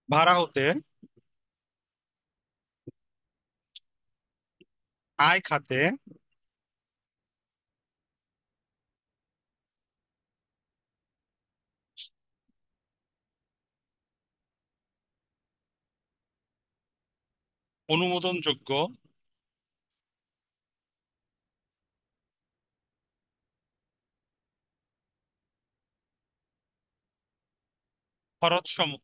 ভাড়া হতে আয় খাতে অনুমোদনযোগ্য খরচ সমূহ।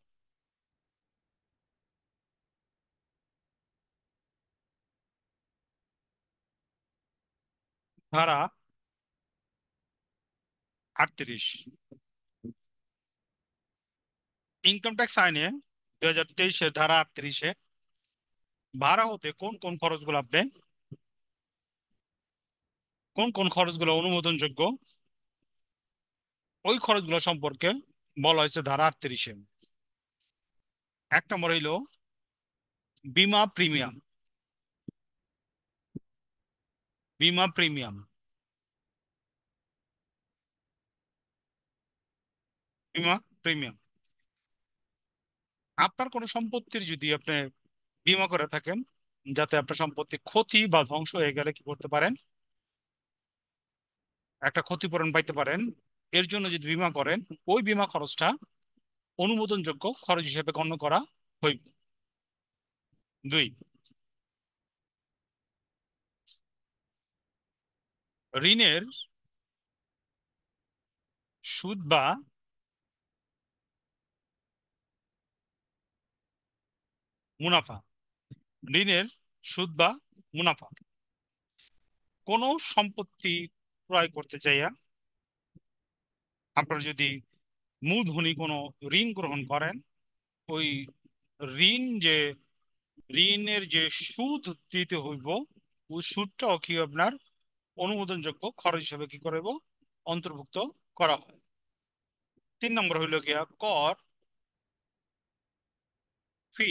ধারা 38, ইনকাম ট্যাক্স আইনে 2023-এর ধারা 38-এ ভাড়া হতে কোন কোন খরচগুলো আপনি কোন কোন খরচগুলো অনুমোদনযোগ্য ওই খরচগুলো সম্পর্কে বলা হয়েছে ধারা 38-এ। এক নম্বর হইল বীমা প্রিমিয়াম। বীমা প্রিমিয়াম বীমা প্রিমিয়াম আপনার কোনো সম্পত্তির যদি আপনি বীমা করে থাকেন, যাতে আপনার সম্পত্তি ক্ষতি বা ধ্বংস হয়ে গেলে কি করতে পারেন, একটা ক্ষতিপূরণ পাইতে পারেন। এর জন্য যদি বীমা করেন, ওই বীমা খরচটা অনুমোদনযোগ্য খরচ হিসেবে গণ্য করা হইবে। দুই, ঋণের সুদ বা মুনাফা। ঋণের সুদ বা মুনাফা কোনো সম্পত্তি ক্রয় করতে চাইয়া আপনার যদি মূলধনী কোনো ঋণ গ্রহণ করেন, ওই ঋণ যে ঋণের যে সুদ দিতে হইব, ওই সুদটাও কি আপনার অনুমোদনযোগ্য খরচ হিসেবে কি করব অন্তর্ভুক্ত করা হয়। তিন নম্বর হইল গিয়া কর, ফি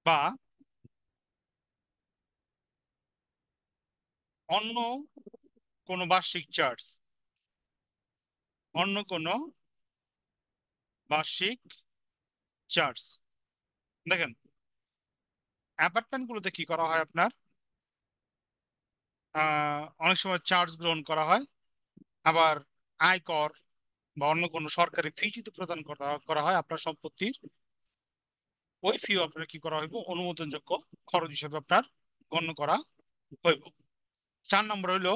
বা অন্য কোনো বার্ষিক চার্জ। অন্য কোনো বার্ষিক চার্জ। দেখেন, অ্যাপার্টমেন্ট গুলোতে কি করা হয় আপনার, অনেক সময় চার্জ গ্রহণ করা হয়। আবার আয়কর বা অন্য কোনো সরকারি ফি যদি প্রদান করা করা হয় আপনার সম্পত্তির, ওই ফি আপনার কি করা হইব অনুমোদনযোগ্য খরচ হিসেবে আপনার গণ্য করা হইব। চার নম্বর হইলো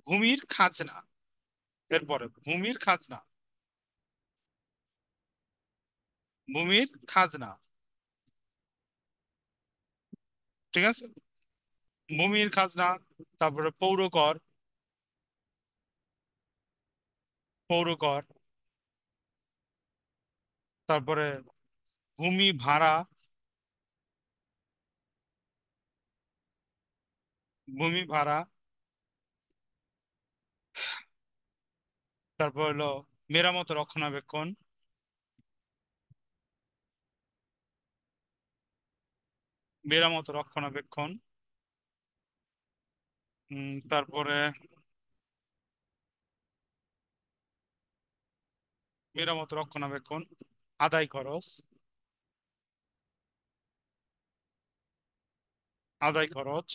ভূমির খাজনা। এরপরে ভূমির খাজনা। ভূমির খাজনা, ঠিক আছে। ভূমির খাজনা, তারপরে পৌরকর। পৌরকর, তারপরে ভূমি ভাড়া। ভূমি ভাড়া, তারপর হলো মেরামত রক্ষণাবেক্ষণ। মেরামত রক্ষণাবেক্ষণ, তারপরে মেরামত রক্ষণাবেক্ষণ, আদায় খরচ। আদায় খরচ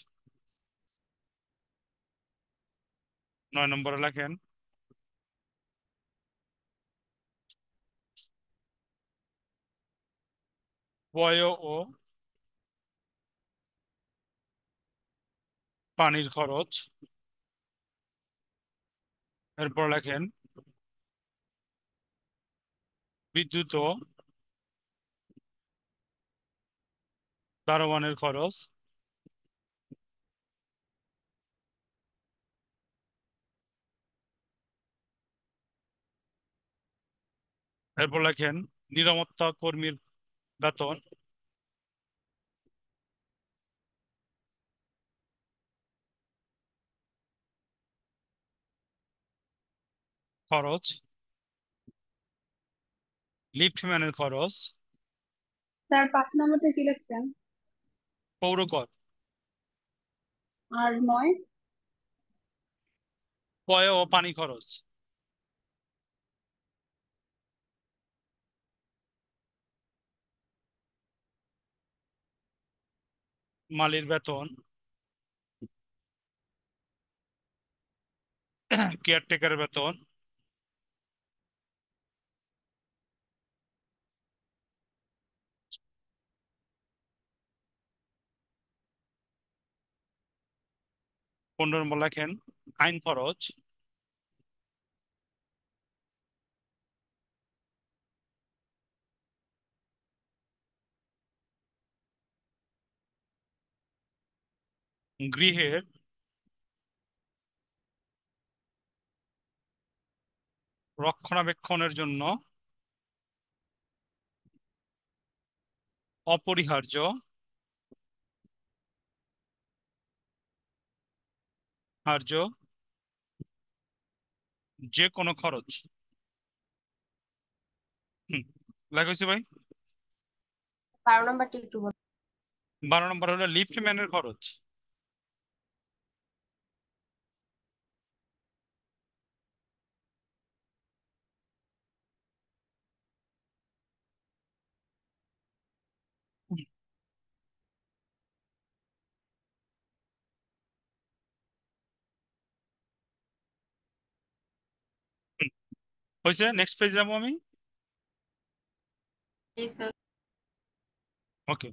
9 নম্বরে লেখেন। বয় ও পানির খরচ। এরপর লেখেন বিদ্যুৎ ও দারোয়ানের খরচ। এরপর লেখেন নিরাপত্তা কর্মীর বেতন, খরচ, লিফটম্যানের খরচ, স্যার 5 নম্বরটা কি লিখছেন? পৌরকর, আর 9? পয় ও পানি খরচ, মালির বেতন, কেয়ারটেকারের বেতন, 15 নম্বর লেখেন আইন খরচ, গৃহের রক্ষণাবেক্ষণের জন্য অপরিহার্য হার্য যে কোনো খরচ। হুম, লেখা হয়েছে ভাই। 12 নম্বরটা একটু বলুন। 12 নম্বর হলো লিফটম্যানের খরচ। হুম, হয়েছে, নেক্সট পেজ যাবো আমি। জি স্যার। ওকে।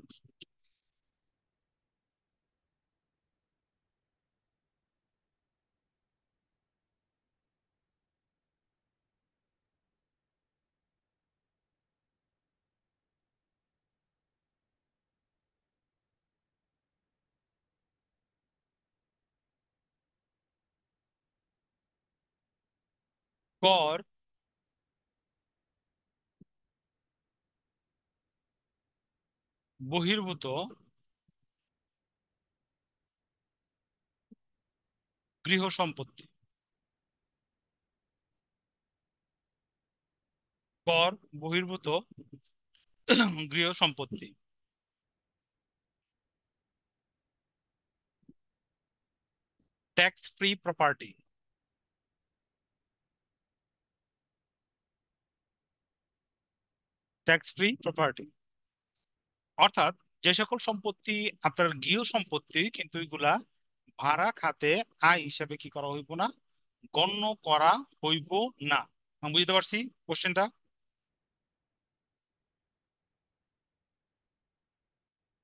কর বহির্ভূত গৃহ সম্পত্তি, কর বহির্ভূত গৃহ সম্পত্তি, tax free property, tax free property অর্থাৎ যে সকল সম্পত্তি আপনার গৃহ সম্পত্তি কিন্তু এগুলা ভাড়া খাতে আয় হিসাবে কি করা হইব না, গণ্য করা হইব না। আমি বুঝতে পারছি কোশ্চেনটা।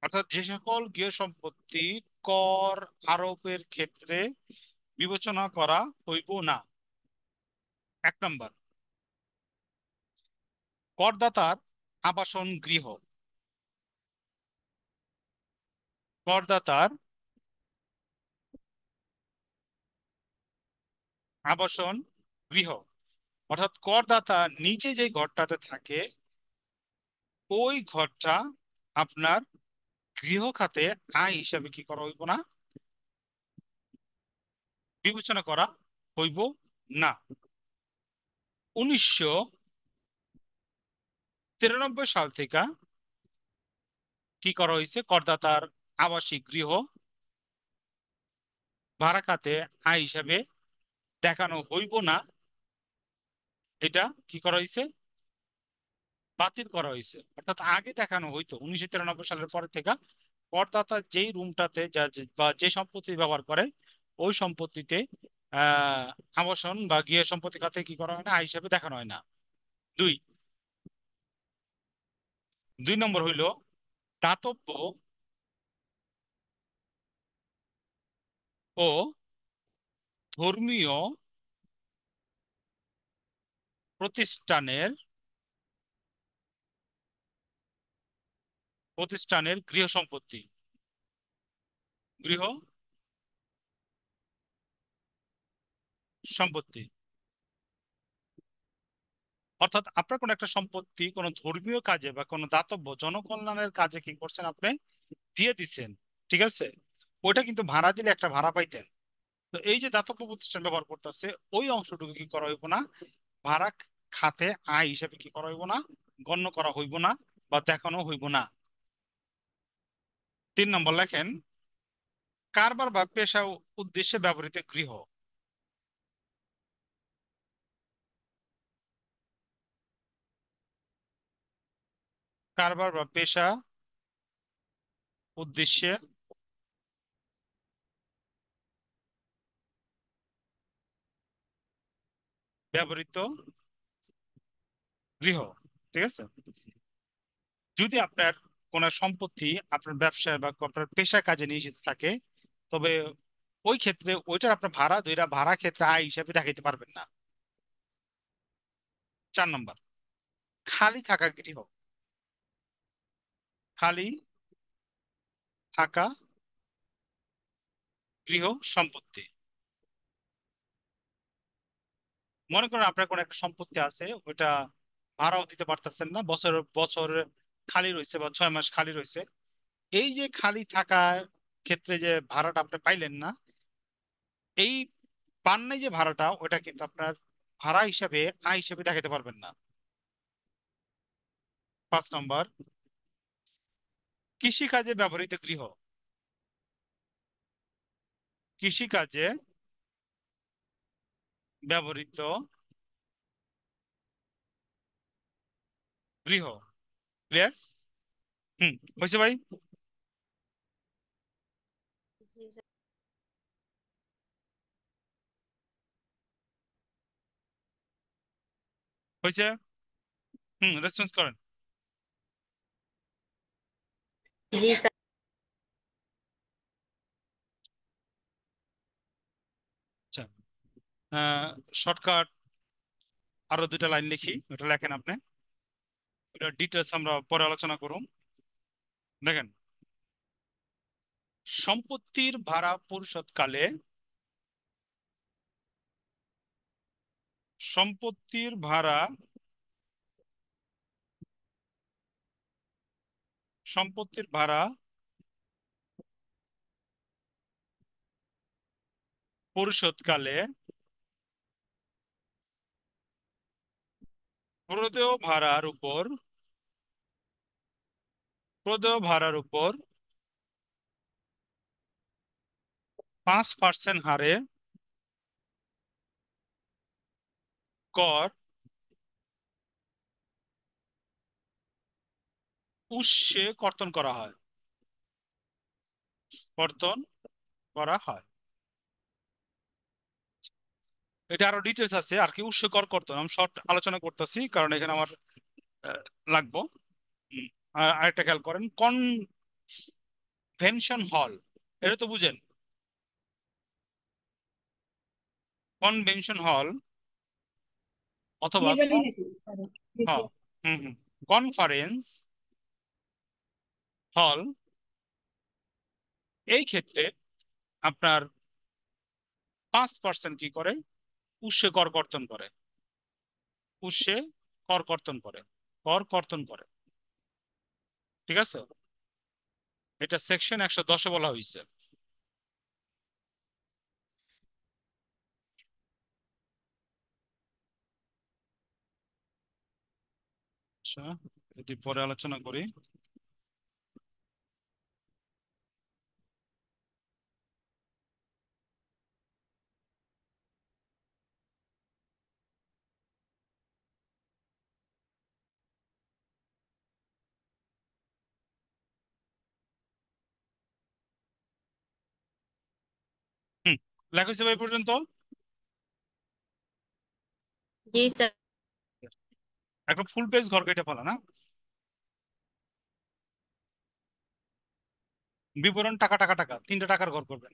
অর্থাৎ যে সকল গৃহ সম্পত্তি কর আরোপের ক্ষেত্রে বিবেচনা করা হইব না। 1 নম্বর, করদাতার আবাসন গৃহ, করদাতার আবাসন গৃহ অর্থাৎ করদাতা নিজে যে ঘরটাতে থাকে ওই ঘরটা আপনার গৃহ খাতে আয় হিসাবে কি করা হইব না, বিবেচনা করা হইব না। 1993 সাল থেকে কি করা হয়েছে, করদাতার আবাসিক গৃহ ভাড়া খাতে আয় হিসাবে দেখানো হইব না, এটা কি করা হয়েছে, বাতিল করা হয়েছে। অর্থাৎ আগে দেখানো হইতো 1993 সালের পরে থেকে করদাতা যেই রুমটাতে বা যে সম্পত্তি ব্যবহার করে ওই সম্পত্তিতে আহ আবাসন বা গৃহ সম্পত্তি খাতে কি করা হয় না, আয় হিসাবে দেখানো হয় না। দুই, 2 নম্বর হইল দাতব্য ও ধর্মীয় প্রতিষ্ঠানের প্রতিষ্ঠানের গৃহ সম্পত্তি, গৃহ সম্পত্তি অর্থাৎ আপনার কোনো একটা সম্পত্তি কোনো ধর্মীয় কাজে বা কোনো দাতব্য জনকল্যাণের কাজে কি করছেন আপনি, দিয়ে দিচ্ছেন, ঠিক আছে? ওইটা কিন্তু ভাড়া দিলে একটা ভাড়া পাইতেন। তো এই যে দাতব্য প্রতিষ্ঠান ব্যবহার করতেছে, ওই অংশটুকু কি করা হইব না, ভাড়া খাতে আয় হিসেবে কি করা হইব না, গণ্য করা হইব না বা দেখানো হইব না। 3 নম্বর লেখেন, কারবার বা পেশা উদ্দেশ্যে ব্যবহৃত গৃহ। কারবার বা পেশা উদ্দেশ্যে ব্যবহৃত গৃহ, ঠিক আছে? যদি আপনার কোনো সম্পত্তি আপনার ব্যবসায় বা আপনার পেশা কাজে নিয়োজিত থাকে, তবে ওই ক্ষেত্রে ওইটার আপনার ভাড়া দুইটা ভাড়া ক্ষেত্রে আয় হিসাবে দেখাইতে পারবেন না। 4 নম্বর, খালি থাকা গৃহ। খালি থাকা গৃহ সম্পত্তি। মনে করেন আপনার কোনো একটা সম্পত্তি আছে, ওইটা ভাড়াও দিতে পারতেছেন না, বছর বছর খালি রয়েছে বা 6 মাস খালি রয়েছে। এই যে খালি থাকার ক্ষেত্রে যে ভাড়াটা আপনি পাইলেন না, এই পান নাই যে ভাড়াটা, ওটা কিন্তু আপনার ভাড়া হিসাবে আয় হিসাবে দেখাতে পারবেন না। 5 নম্বর, কৃষিকাজে ব্যবহৃত গৃহ। কৃষিকাজে ব্যবহৃত গৃহ। ক্লিয়ার? হুম, হয়েছে ভাই? জি স্যার। হয়েছে? হুম, রেসপন্স করেন। জি স্যার। আচ্ছা, শর্টকাট আরো 2টা লাইন লিখি, ওটা লেখেন আপনি। ওটা ডিটেলস আমরা পরে আলোচনা করুন। দেখেন, সম্পত্তির ভাড়া পরিশোধকালে সম্পত্তির ভাড়া সম্পত্তির ভাড়া পরিশোধকালে প্রদেয় ভাড়ার উপর প্রদেয় ভাড়ার উপর 5% হারে কর উৎসে কর্তন করা হয়। কর্তন করা হয়। এটা আরো ডিটেলস আছে আর কি, উৎসে কর কর্তন আমি শর্ট আলোচনা করতেছি কারণ এখানে আমার আহ, লাগবো। আর আরেকটা খেয়াল করেন, কনভেনশন হল, এটা তো বুঝেন। কনভেনশন হল অথবা এবারই নাকি স্যার? দেখি। হ্যাঁ, হুম হুম, কনফারেন্স হল, এই ক্ষেত্রে আপনার 5% কি করে, উৎসে কর কর্তন করে। উৎসে কর কর্তন করে, কর কর্তন করে, ঠিক আছে? এটা সেকশন 110-এ বলা হয়েছে। আচ্ছা, এটি পরে আলোচনা করি। হুম, লেখা হয়েছে ভাই এই পর্যন্ত? জি স্যার। একটা ফুল পেজ ঘর কেটে ফেলা না, বিবরণ টাকা টাকা টাকা 3টা টাকার ঘর করবেন।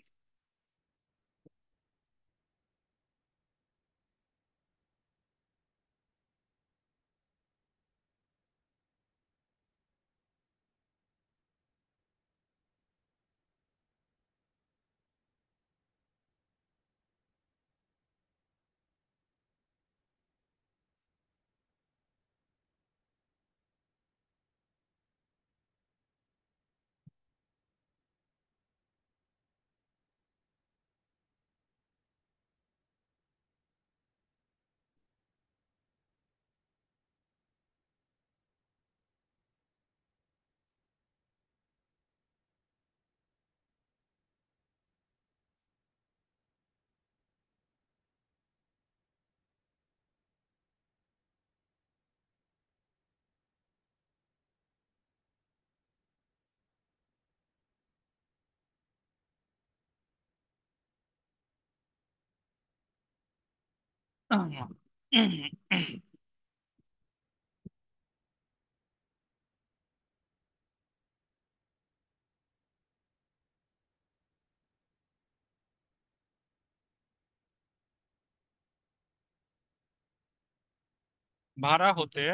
ভাড়া হতে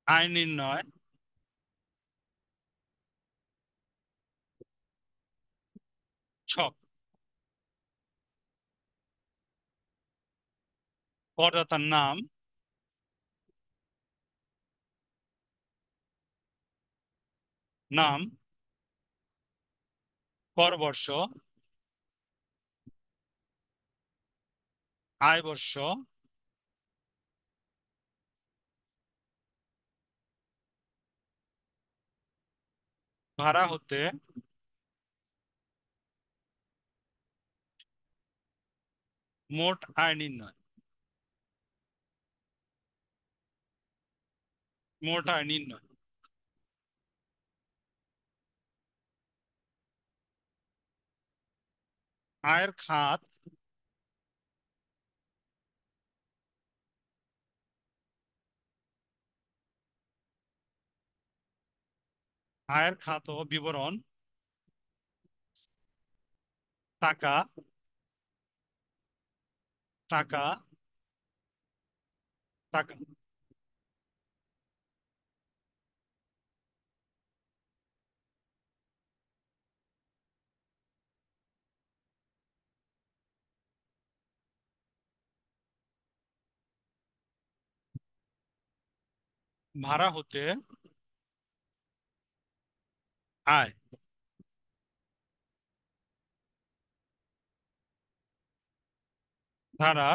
আয় নির্ণয় ছক। করদাতার নাম, নাম, কর বর্ষ, আয় বর্ষ, ভাড়া হতে মোট আয় নির্ণয়, মোট আয় নির্ণয়। আয়ের খাত, আয়ের খাত ও বিবরণ, টাকা, টাকা, টাকা। ভাড়া হতে আয়, ধারা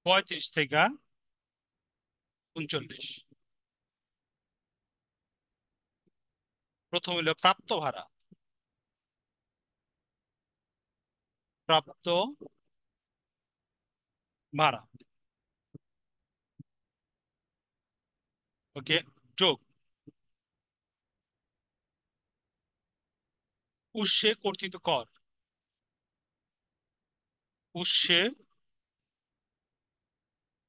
35 থেকে 39। প্রথম হইল প্রাপ্ত ভাড়া, প্রাপ্ত ভাড়া। ওকে, যোগ, উৎসে কর্তৃত কর, উৎসে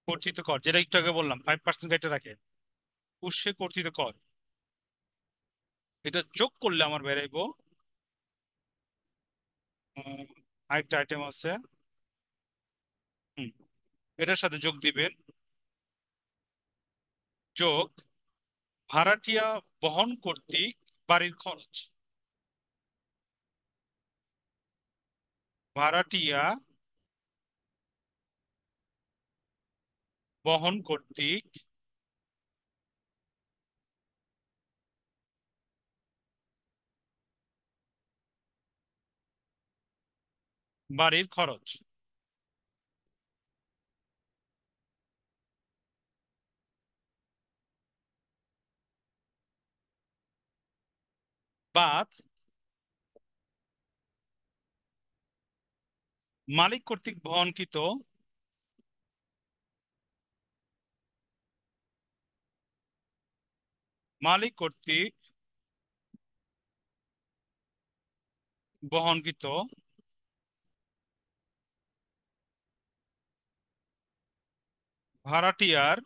কর্তৃত কর, যেটা একটু আগে বললাম 5% কেটে রাখে, উৎসে কর্তৃত কর। এটা যোগ করলে আমার বেরাইবো আরেকটা আইটেম আছে। হুম, এটার সাথে যোগ দিবেন, যোগ ভাড়াটিয়া বহন কর্তৃক বাড়ির খরচ, ভাড়াটিয়া বহন কর্তৃক বাড়ির খরচ, বাদ মালিক কর্তৃক বহনকৃত মালিক কর্তৃক বহনকৃত ভাড়াটিয়ার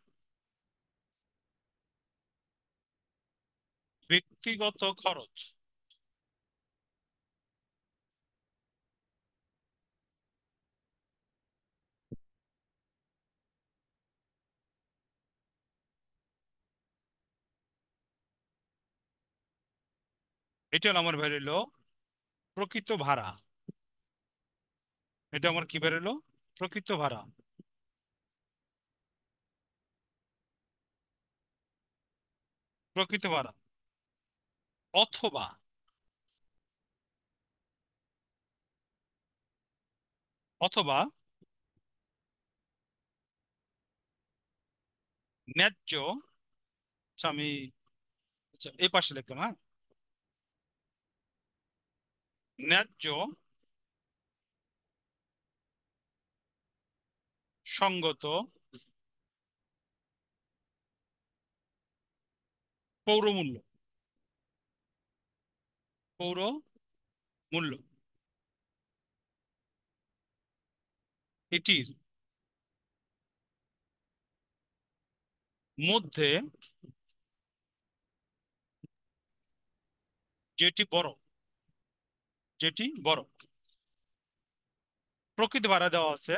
ব্যক্তিগত খরচ। এটা হলো আমার বেরোলো প্রকৃত ভাড়া। এটা আমার কি বেরোলো? প্রকৃত ভাড়া, প্রকৃত ভাড়া। অথবা, অথবা ন্যায্য, আচ্ছা আমি, আচ্ছা এই পাশে লিখলাম, হ্যাঁ, ন্যায্য সঙ্গত পৌরমূল্য, পৌর মূল্য এটির মধ্যে যেটি বড়, যেটি বড়, প্রকৃত ভাড়া দেওয়া আছে,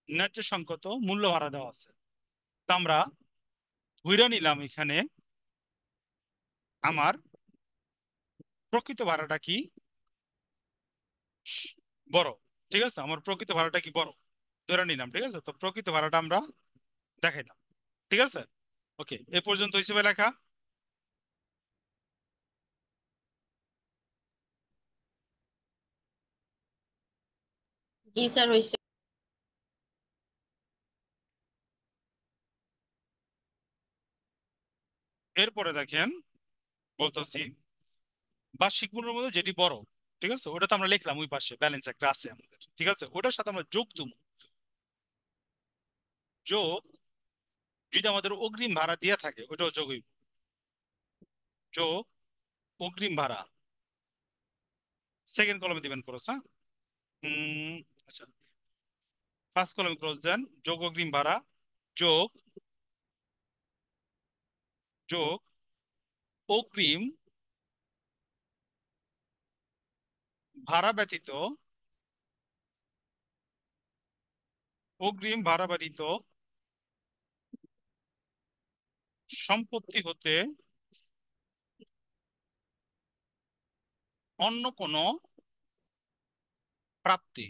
ন্যায্য সংগত মূল্য ভাড়া দেওয়া আছে। তা আমরা ধইরা নিলাম এখানে আমার প্রকৃত ভাড়াটা কি বড়। ঠিক আছে, আমার প্রকৃত ভাড়াটা কি বড় ধরে নিলাম। ঠিক আছে, তো প্রকৃত ভাড়াটা আমরা দেখাইলাম। ঠিক আছে, ওকে, এ পর্যন্ত হিসেবে লেখা। जी सर वैसे। এরপরে দেখেন, বলতেছি বার্ষিক মূল্যের মধ্যে যেটি বড়। ঠিক আছে, ওটা তো আমরা লিখলাম, ওই পাশে ব্যালেন্স একটা আছে আমাদের। ঠিক আছে, ওটার সাথে আমরা যোগ দেবো। যোগ, যদি আমাদের অগ্রিম ভাড়া দিয়ে থাকে ওইটাও যোগ হইব। যোগ অগ্রিম ভাড়া, সেকেন্ড কলমে দিবেন ক্রস। হ্যাঁ, আচ্ছা, ফার্স্ট কলমে ক্রস দেন। যোগ অগ্রিম ভাড়া যোগ, যোগ অগ্রিম ভাড়া ব্যতীত, অগ্রিম ভাড়া ব্যতীত সম্পত্তি হতে অন্য কোনো প্রাপ্তি,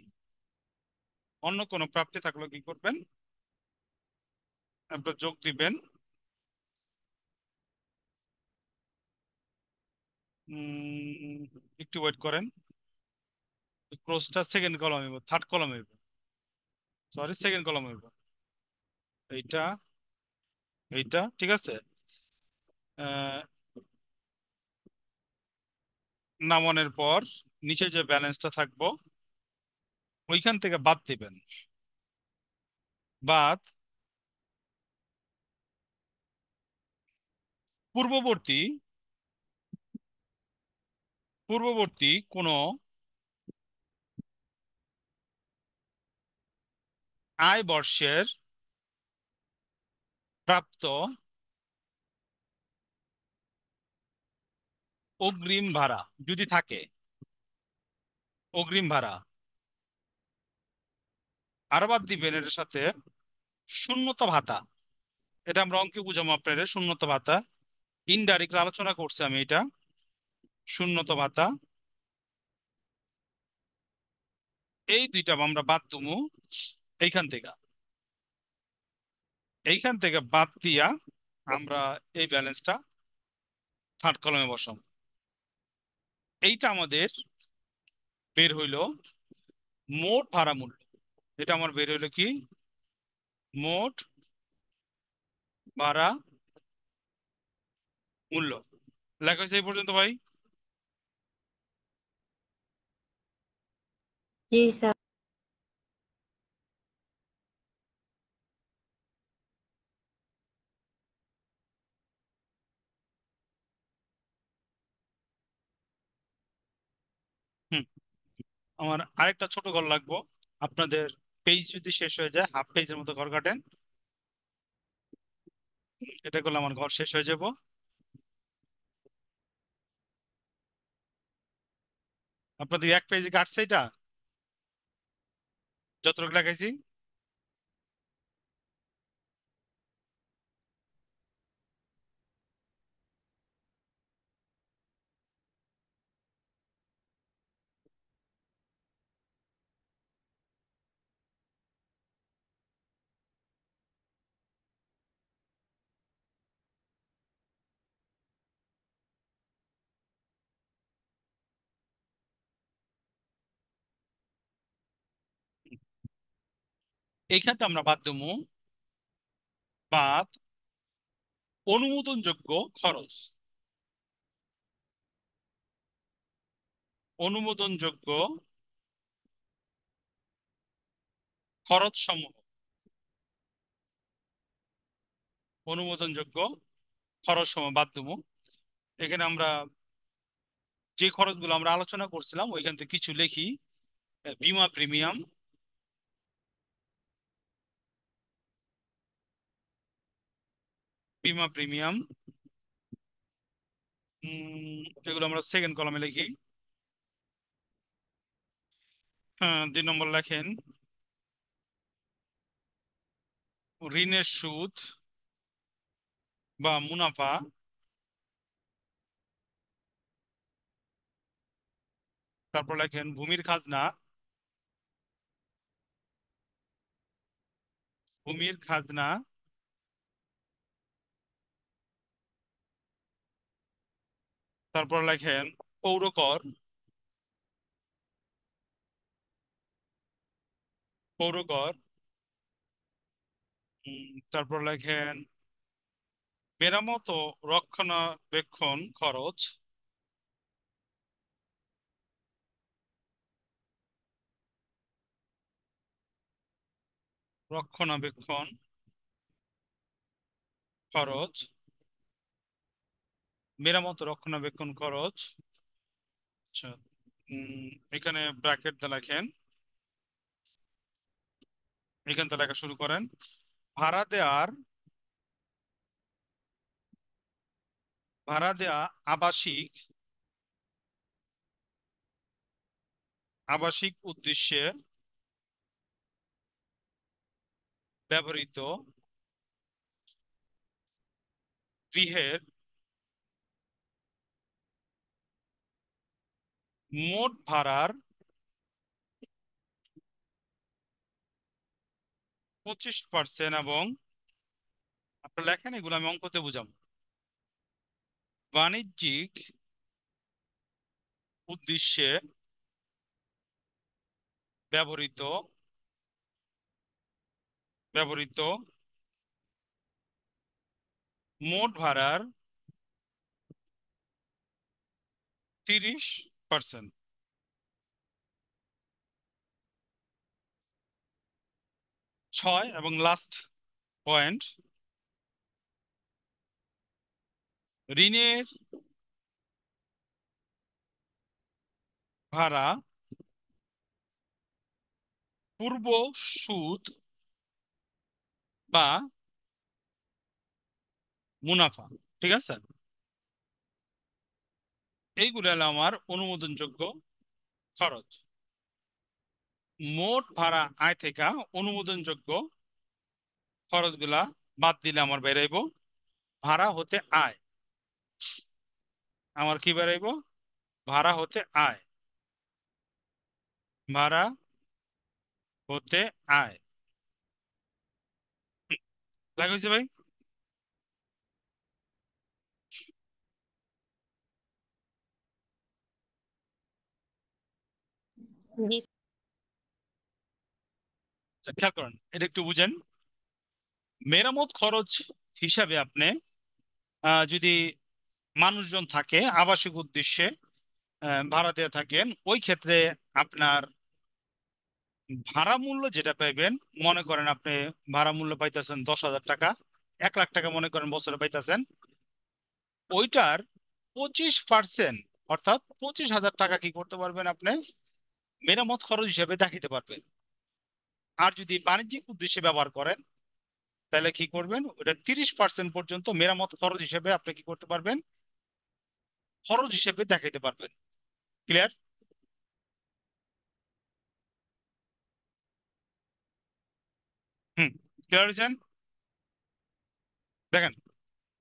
অন্য কোনো প্রাপ্তি থাকলে কি করবেন, আপনার যোগ দিবেন। উম, একটু ওয়েট করেন, ক্রসটা সেকেন্ড কলম হইব, থার্ড কলম হইব, সরি সেকেন্ড কলম হইব। এইটা, এইটা ঠিক আছে। আহ, নামানোর পর নিচে যে ব্যালেন্সটা থাকবো ওইখান থেকে বাদ দিবেন। বাদ পূর্ববর্তী, পূর্ববর্তী কোনো আয় বর্ষের প্রাপ্ত অগ্রিম ভাড়া যদি থাকে, অগ্রিম ভাড়া আর বাদ দিবেন এর সাথে শূন্যতা ভাতা। এটা আমরা অঙ্কে বুঝাবো আপনাদের শূন্যতা ভাতা, ইনডাইরেক্ট আলোচনা করছি আমি এটা। শূন্যতা ভাতা, এই দুইটা আমরা বাদ দিমু এইখান থেকে। এইখান থেকে বাদ দিয়া আমরা এই ব্যালেন্সটা থার্ড কলমে বসাম। এইটা আমাদের বের হইলো মোট ভাড়া মূল্য। এটা আমার বের হইলো কি, মোট ভাড়া মূল্য। লেখা হয়েছে এই পর্যন্ত ভাই? जी सर। হুম, আমার আরেকটা ছোট ঘর লাগবো। আপনাদের পেজ যদি শেষ হয়ে যায়, হাফ পেজের মতো ঘর কাটেন। এটা করলে আমার ঘর শেষ হয়ে যাব। আপনাদের এক পেজে কাটছে এটা, যতটুকু লাগাইছি। এইখানে আমরা বাদ দেবো, বাদ অনুমোদনযোগ্য খরচ, অনুমোদনযোগ্য খরচ সমূহ, অনুমোদনযোগ্য খরচ সমূহ বাদ দেবো। এখানে আমরা যে খরচগুলো আমরা আলোচনা করছিলাম ওইখান থেকে কিছু লিখি। বীমা প্রিমিয়াম, বীমা প্রিমিয়াম, এগুলো আমরা সেকেন্ড কলামে লিখি। হ্যাঁ, 2 নম্বর লেখেন ঋণের সুদ বা মুনাফা। তারপর লেখেন ভূমির খাজনা, ভূমির খাজনা। তারপর লেখেন পৌরকর, পৌরকর। তারপর লেখেন মেরামত ও রক্ষণাবেক্ষণ খরচ, রক্ষণাবেক্ষণ খরচ, মেরামত ও রক্ষণাবেক্ষণ খরচ। আচ্ছা, এখানে ব্র্যাকেট দিয়ে লেখেন, এখান থেকে লেখা শুরু করেন। ভাড়া দেওয়ার, ভাড়া দেওয়া আবাসিক, আবাসিক উদ্দেশ্যে ব্যবহৃত গৃহের মোট ভাড়ার 25% এবং আপনার লেখেন, এগুলো আমি অঙ্কতে বুঝাবো। বাণিজ্যিক উদ্দেশ্যে ব্যবহৃত, ব্যবহৃত মোট ভাড়ার 30%। 6 এবং লাস্ট পয়েন্ট, ঋণের ভাড়া পূর্ব সুদ বা মুনাফা। ঠিক আছে, এইগুলো হলো আমার অনুমোদনযোগ্য খরচ। মোট ভাড়া আয় থেকে অনুমোদনযোগ্য খরচগুলা বাদ দিলে আমার বেরাইব ভাড়া হতে আয়। আমার কি বেরাইব? ভাড়া হতে আয়, ভাড়া হতে আয়। লাগা হয়েছে ভাই? জি। আচ্ছা, খেয়াল করেন, এটা একটু বুঝেন। মেরামত খরচ হিসাবে আপনি যদি মানুষজন থাকে আবাসিক উদ্দেশ্যে ভাড়া দিয়ে থাকেন, ওই ক্ষেত্রে আপনার ভাড়া মূল্য যেটা পাইবেন, মনে করেন আপনি ভাড়া মূল্য পাইতেছেন 10,000 টাকা, 1 লাখ টাকা মনে করেন বছরে পাইতেছেন, ওইটার 25%, অর্থাৎ 25,000 টাকা কি করতে পারবেন আপনি মেরামত খরচ হিসেবে দেখাইতে পারবেন। আর যদি বাণিজ্যিক উদ্দেশ্যে ব্যবহার করেন তাহলে কি করবেন, ওটা 30% পর্যন্ত মেরামত খরচ হিসেবে আপনি কি করতে পারবেন, খরচ হিসেবে দেখাইতে পারবেন। ক্লিয়ার? হুম, ক্লিয়ার হয়েছেন? দেখেন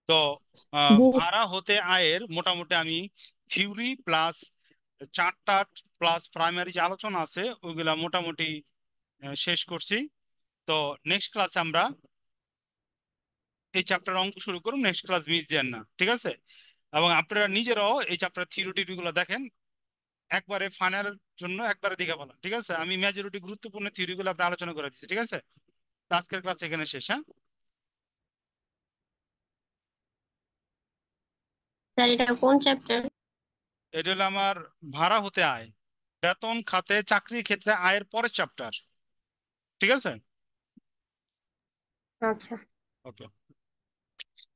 তো, জি। ভাড়া হতে আয়ের মোটামুটি আমি theory plus charter plus primary যে আলোচনা আছে ওইগুলা মোটামুটি শেষ করছি। তো নেক্সট ক্লাসে আমরা এই চ্যাপ্টার অঙ্ক শুরু করুন, নেক্সট ক্লাস মিস দেন না, ঠিক আছে? এবং আপনারা নিজেরাও এই চ্যাপ্টার থিওরি গুলো দেখেন, একবারে ফাইনালের জন্য একবারে দেখে বলেন, ঠিক আছে? আমি মেজরিটি গুরুত্বপূর্ণ থিওরি গুলো আপনি আলোচনা করে দিচ্ছি, ঠিক আছে? তো আজকের ক্লাস এখানে শেষ, হ্যাঁ? স্যার এটা কোন চ্যাপ্টার? এটা হলো আমার ভাড়া হতে আয়, বেতন খাতে চাকরির ক্ষেত্রে আয়ের পরের চ্যাপ্টার, ঠিক আছে? আচ্ছা। ওকে।